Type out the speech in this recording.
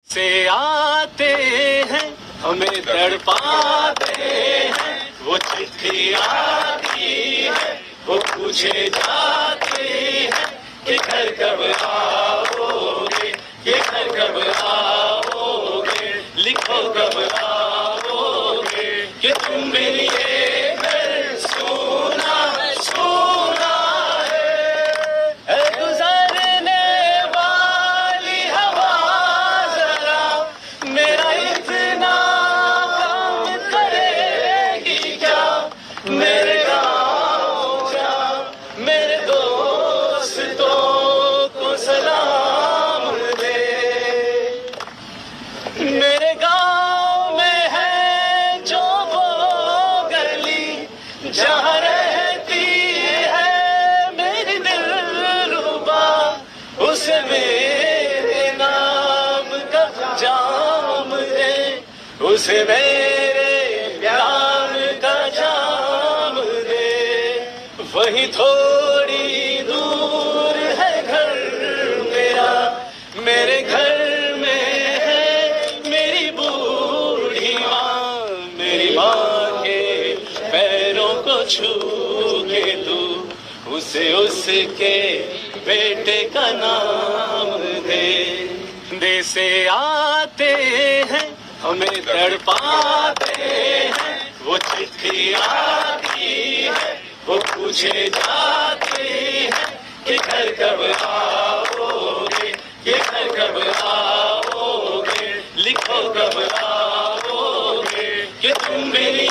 से आते हैं हमें तड़पाते हैं, वो चिट्ठी आती है वो पूछे जाते हैं कि घर कब आओगे, कि घर कब आओगे, लिखो कब आओगे कि तुम मेरी ये घर सोना सोना है गुजरने वाली हवा जरा मेरा इतना काम करेगी क्या, मेरे गाँव जा मेरे दोस्तों को सलाम दे। मेरे गाँव में है जो वो गली जहाँ रहती है मेरी दिलरुबा, उसे मेरे नाम का जाम दे, उसे मेरे प्यार का जाम दे। वही थोड़ी दूर है घर मेरा, मेरे घर में है मेरी बूढ़ी माँ, मेरी माँ के पैरों को छू के तू उसे उसके बेटे का नाम दे। दे से आते हैं हमें तड़पाते हैं, वो चिट्ठी आती है वो पूछे जाते हैं कि घर कब आओगे, कि घर कब आओगे, लिखो कब आओगे कि तुम मेरी